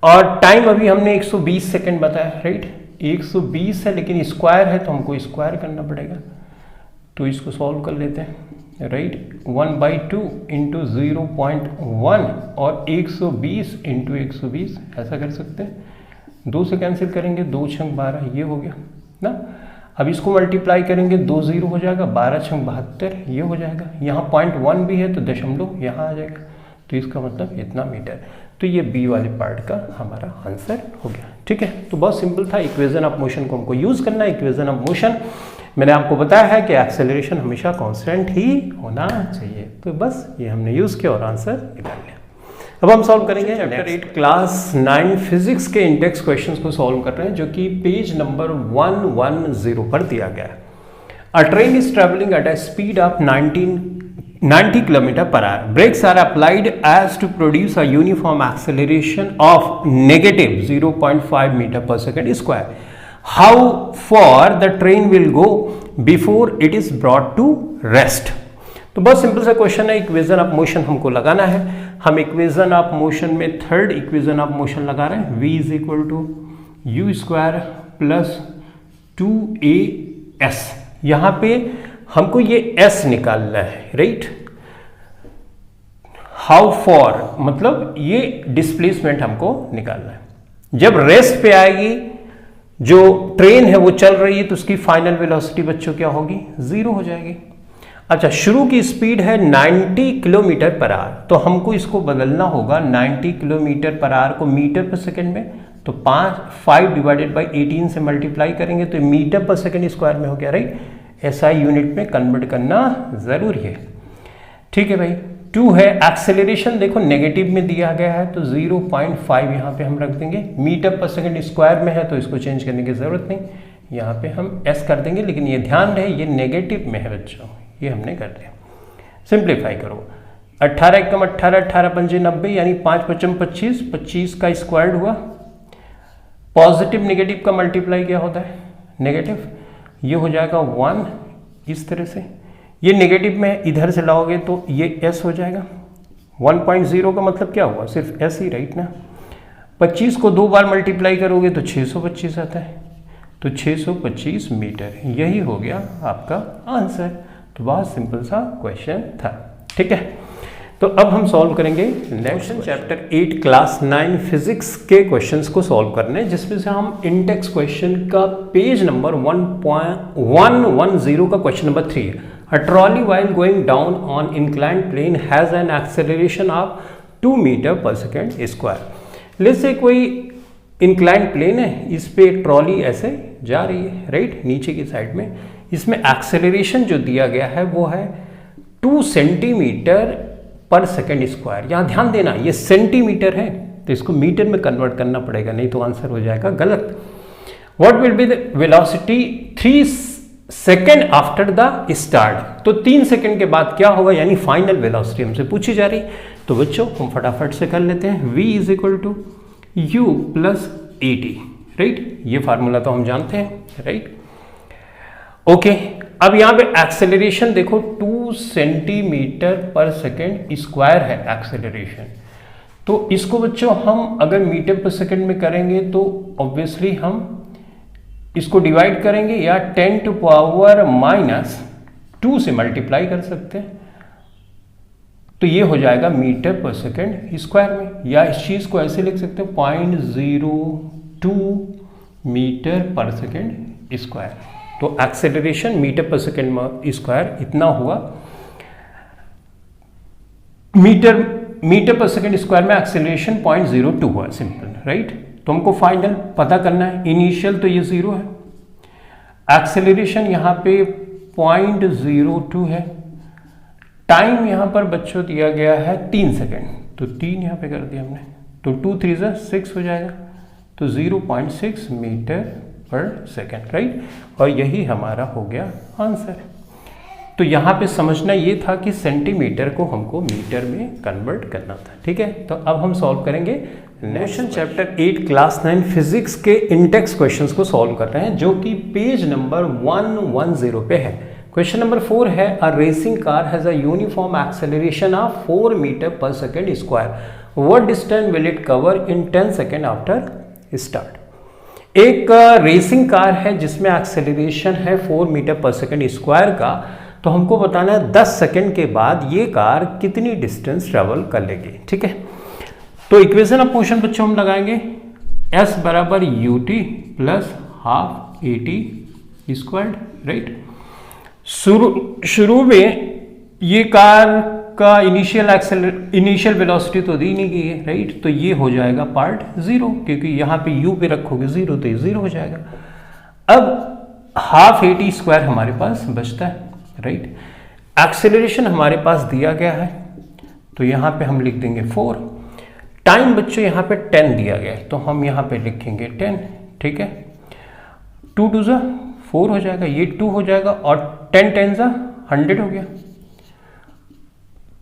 और टाइम अभी हमने 120 सेकेंड बताया, राइट। 120 है लेकिन स्क्वायर है तो हमको स्क्वायर करना पड़ेगा, तो इसको सॉल्व कर लेते हैं, राइट। 1/2 इंटू 0.1 और 120 इंटू 120 ऐसा कर सकते हैं। 2 से कैंसिल करेंगे, 2 छंग 12, ये हो गया ना। अब इसको मल्टीप्लाई करेंगे, 2 0 हो जाएगा, 12 छंग 72, ये हो जाएगा। यहाँ 0.1 भी है तो दशमलव यहाँ आ जाएगा, तो इसका मतलब इतना मीटर। तो ये बी वाले पार्ट का हमारा आंसर हो गया, ठीक है। तो बहुत सिंपल था। इक्वेशन ऑफ मोशन को हमको यूज करना है। इक्वेशन ऑफ मोशन मैंने आपको बताया है कि एक्सेलरेशन हमेशा कांस्टेंट ही होना चाहिए, तो बस ये हमने यूज किया और आंसर निकाल लिया। अब हम सॉल्व करेंगे चैप्टर 8 क्लास 9 फिजिक्स के इंडेक्स क्वेश्चंस को सॉल्व कर रहे हैं, जो कि पेज नंबर 110 पर दिया गया है। अ train is travelling at a speed of 90 km per hour. Brakes are applied as to produce a uniform acceleration of negative 0.5 meter per second square. How far the train will go before it is brought to rest? तो बहुत simple सा question है। Equation of motion हमको लगाना है। हम equation of motion में third equation of motion लगा रहे हैं, v is equal to u square plus 2as। यहाँ पे हमको ये s निकालना है, राइट। हाउ फॉर मतलब ये डिस्प्लेसमेंट हमको निकालना है। जब रेस्ट पे आएगी, जो ट्रेन है वो चल रही है, तो उसकी फाइनल वेलोसिटी बच्चों क्या होगी, 0 हो जाएगी। अच्छा, शुरू की स्पीड है 90 किलोमीटर पर आवर, तो हमको इसको बदलना होगा 90 किलोमीटर पर आवर को मीटर पर सेकंड में, तो 5 डिवाइडेड बाई 18 से मल्टीप्लाई करेंगे तो मीटर पर सेकंड स्क्वायर में हो गया, राइट। एसआई यूनिट में कन्वर्ट करना जरूरी है, ठीक है भाई। 2 है। एक्सेलरेशन देखो नेगेटिव में दिया गया है, तो 0.5 यहाँ पे हम रख देंगे। मीटर पर सेकंड स्क्वायर में है तो इसको चेंज करने की जरूरत नहीं, यहाँ पे हम एस कर देंगे। लेकिन ये ध्यान रहे ये नेगेटिव में है बच्चों, ये हमने कर दिया। सिंप्लीफाई करो, 18 एकम 18, 18 पंजे 90, यानी 5 पचम 25, 25 का स्क्वायर्ड हुआ। पॉजिटिव नेगेटिव का मल्टीप्लाई क्या होता है, नेगेटिव। ये हो जाएगा 1 इस तरह से। ये नेगेटिव में इधर से लाओगे तो ये s हो जाएगा। 1.0 का मतलब क्या हुआ, सिर्फ s ही, राइट ना। 25 को 2 बार मल्टीप्लाई करोगे तो 625 आता है, तो 625 मीटर। यही हो गया आपका आंसर। तो बहुत सिंपल सा क्वेश्चन था, ठीक है। तो अब हम सॉल्व करेंगे नेक्स्ट चैप्टर 8 क्लास 9 फिजिक्स के क्वेश्चंस को सॉल्व करने, जिसमें से हम इंडेक्स क्वेश्चन का पेज नंबर 1.110 का क्वेश्चन नंबर 3 है। A trolley while going down on inclined plane has an acceleration of 2 meter per second square. Let's say कोई इंक्लाइंड प्लेन है, इस पे ट्रॉली ऐसे जा रही है, राइट, नीचे की साइड में। इसमें एक्सेलरेशन जो दिया गया है वो है 2 सेंटीमीटर पर सेकेंड स्क्वायर। यहाँ ध्यान देना ये सेंटीमीटर है, तो इसको मीटर में कन्वर्ट करना पड़ेगा, नहीं तो आंसर हो जाएगा गलत। What will be the velocity 3 second after the start, तो 3 सेकेंड के बाद क्या होगा, यानी फाइनल वेलोसिटी हमसे पूछी जा रही। तो बच्चों हम फटाफट से कर लेते हैं। v is equal to u plus a t, right. ये फार्मूला तो हम जानते हैं, राइट। ओके, अब यहाँ पे एक्सेलरेशन देखो 2 सेंटीमीटर पर सेकेंड स्क्वायर है एक्सेलरेशन। तो इसको बच्चों हम अगर मीटर पर सेकेंड में करेंगे तो ऑब्वियसली हम इसको डिवाइड करेंगे या 10 टू पावर माइनस 2 से मल्टीप्लाई कर सकते हैं, तो ये हो जाएगा मीटर पर सेकेंड स्क्वायर में, या इस चीज को ऐसे लिख सकते हैं 0.02 मीटर पर सेकेंड स्क्वायर। तो acceleration metre per second square इतना हुआ, मीटर पर सेकेंड स्क्वायर में एक्सेलरेशन 0.02 हुआ, सिंपल राइट। तो हमको फाइनल पता करना है, इनिशियल तो ये 0 है, एक्सेलरेशन यहाँ पे 0.02 है, टाइम यहाँ पर बच्चों दिया गया है 3 सेकेंड, तो 3 यहाँ पे कर दिया हमने, तो 2 3 6 हो जाएगा, तो 0.6 मीटर पर सेकेंड राइट। और यही हमारा हो गया आंसर। तो यहाँ पे समझना ये था कि सेंटीमीटर को हमको मीटर में कन्वर्ट करना था, ठीक है। तो अब हम सॉल्व करेंगे क्वेश्चन चैप्टर 8 क्लास 9 फिजिक्स के इंटेक्स क्वेश्चंस को सॉल्व कर रहे हैं, जो कि पेज नंबर 110 पे है। क्वेश्चन नंबर 4 है, a racing car has a uniform acceleration of 4 meter per second square, what distance will it cover in 10 second after start. एक रेसिंग कार है जिसमें एक्सेलरेशन है 4 मीटर पर सेकेंड स्क्वायर का, तो हमको बताना है 10 सेकेंड के बाद ये कार कितनी डिस्टेंस ट्रेवल कर लेगी, ठीक है। तो इक्वेशन ऑफ मोशन बच्चों हम लगाएंगे S बराबर ut plus half at squared right. शुरू में ये कार का इनिशियल वेलोसिटी तो दी नहीं गई है राइट, तो ये हो जाएगा पार्ट 0, क्योंकि यहाँ पे u पे रखोगे 0 तो ये 0 हो जाएगा। अब हाफ at स्क्वायर हमारे पास बचता है राइट। एक्सेलरेशन हमारे पास दिया गया है, तो यहाँ पे हम लिख देंगे 4। टाइम बच्चों यहाँ पे 10 दिया गया है, तो हम यहाँ पे लिखेंगे 10, ठीक है। 2 2 4 हो जाएगा, ये 2 हो जाएगा, और 10 10 100 हो गया,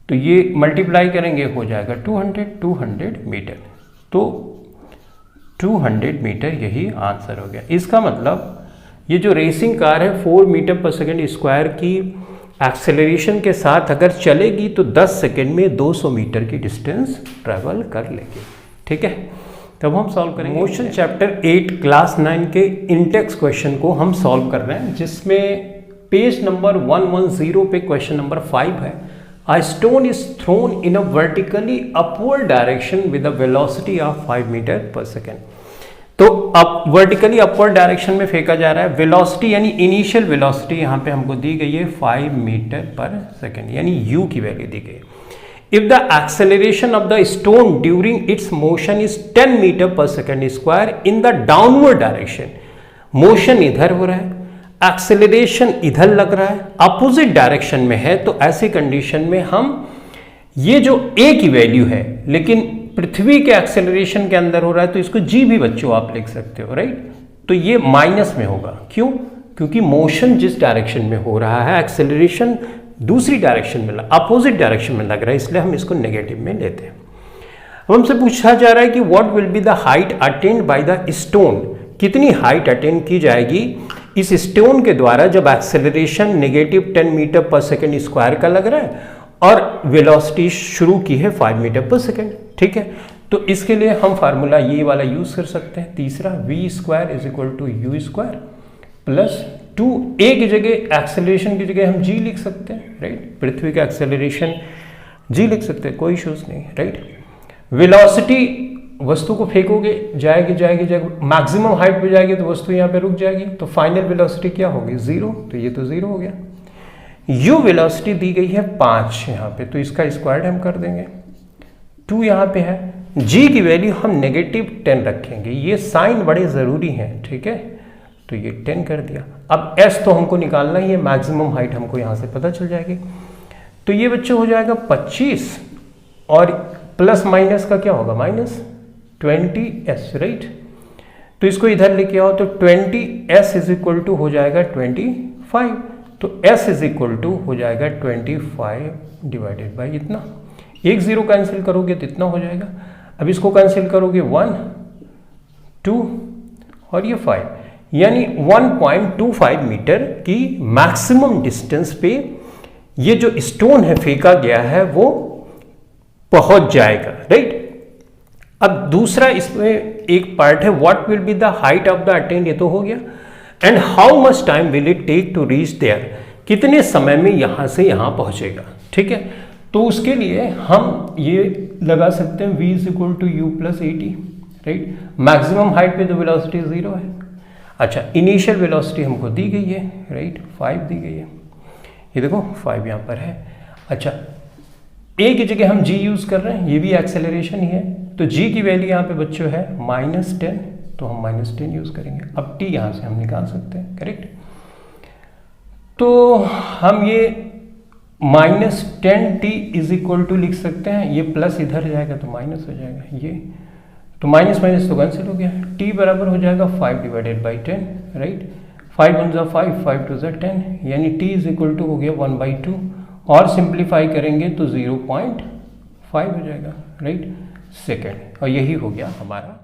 तो ये मल्टीप्लाई करेंगे हो जाएगा 200 मीटर। तो 200 मीटर यही आंसर हो गया। इसका मतलब ये जो रेसिंग कार है 4 मीटर पर सेकेंड स्क्वायर की एक्सेलरेशन के साथ अगर चलेगी तो 10 सेकेंड में 200 मीटर की डिस्टेंस ट्रेवल कर लेगी, ठीक है। तब हम सॉल्व करेंगे मोशन चैप्टर 8 क्लास 9 के इंटेक्स क्वेश्चन को हम सॉल्व कर रहे हैं, जिसमें पेज नंबर 110 पे क्वेश्चन नंबर 5 है। A stone is thrown in a vertically upward direction with a velocity of 5 metre per second. तो अब वर्टिकली अपवर्ड डायरेक्शन में फेंका जा रहा है, वेलोसिटी यानी इनिशियल वेलोसिटी यहाँ पे हमको दी गई है 5 मीटर पर सेकेंड, यानी u की वैल्यू दी गई। If the acceleration of the stone during its motion is 10 meter per second square in the downward direction, motion इधर हो रहा है, एक्सेलरेशन इधर लग रहा है, अपोजिट डायरेक्शन में है, तो ऐसी कंडीशन में हम ये जो a की वैल्यू है लेकिन पृथ्वी के एक्सेलरेशन के अंदर हो रहा है, तो इसको g भी बच्चों आप लिख सकते हो राइट। तो ये माइनस में होगा, क्यों? क्योंकि मोशन जिस डायरेक्शन में हो रहा है, एक्सेलरेशन दूसरी डायरेक्शन में, अपोजिट डायरेक्शन में लग रहा है, इसलिए हम इसको नेगेटिव में लेते हैं। अब हमसे पूछा जा रहा है कि what will be the height attend by the stone, कितनी हाइट अटेन की जाएगी इस स्टोन के द्वारा जब acceleration negative 10 meter per second square का लग रहा है और वेलोसिटी शुरू की है 5 मीटर पर सेकेंड, ठीक है। तो इसके लिए हम फार्मूला ये वाला यूज कर सकते हैं, तीसरा v square is equal to u square plus 2, a की जगह एक्सेलरेशन की जगह हम g लिख सकते हैं राइट, पृथ्वी का एक्सेलरेशन g लिख सकते हैं, कोई इश्यूज नहीं राइट। वेलोसिटी वस्तु को फेंकोगे जाएगी, मैक्सिमम हाइट पे जाएगी तो वस्तु यहाँ पे रुक जाएगी, तो फाइनल वेलोसिटी क्या होगी 0, तो ये तो 0 हो गया। u वेलोसिटी दी गई है 5 यहाँ पे, तो इसका स्क्वायर हम कर देंगे, 2 यहाँ पे है, g की वैल्यू हम नेगेटिव 10 रखेंगे, ये साइन बड़े जरूरी हैं, ठीक है। तो ये 10 कर दिया। अब s तो हमको निकालना ही है, मैक्सिमम हाइट हमको यहाँ से पता चल जाएगी, तो ये बच्चे हो जाएगा 25 और प्लस माइनस का क्या होगा माइनस 20s राइट। तो इसको इधर लेके आओ तो 20s इज इक्वल टू हो जाएगा 25, तो s इज इक्वल टू हो जाएगा 25 डिवाइडेड बाई इतना, एक 0 कैंसिल करोगे तो इतना हो जाएगा। अब इसको कैंसिल करोगे 1 2 और ये 5, यानी 1.25 मीटर की मैक्सिमम डिस्टेंस पे ये जो स्टोन है फेंका गया है वो पहुंच जाएगा राइट। अब दूसरा इसमें एक पार्ट है, what will be the height of the attained, ये तो हो गया। And how much time will it take to reach there, कितने समय में यहां से यहां पहुंचेगा। ठीक है, तो उसके लिए हम ये लगा सकते हैं v is equal to u plus a t, right. Maximum height पे तो वेलोसिटी 0 है। अच्छा, इनिशियल वेलोसिटी हमको दी गई है, राइट, 5 दी गई है, ये देखो 5 यहाँ पर है। अच्छा, a की जगह हम g यूज कर रहे हैं, ये भी एक्सेलरेशन ही है, तो g की वैल्यू यहाँ पे बच्चों है -10, तो हम -10 यूज करेंगे। अब t यहाँ से हम निकाल सकते हैं, करेक्ट। तो हम ये -10t इज इक्वल टू लिख सकते हैं, ये प्लस इधर जाएगा तो माइनस हो जाएगा, ये तो माइनस माइनस तो कैंसिल हो गया, t बराबर हो जाएगा 5 डिवाइडेड बाई 10, राइट। 5 1 ज़ा 5, 5 2 ज़ा 10, यानी t इज इक्वल टू हो गया 1/2, और सिंप्लीफाई करेंगे तो 0.5 हो जाएगा, राइट, सेकेंड। और यही हो गया हमारा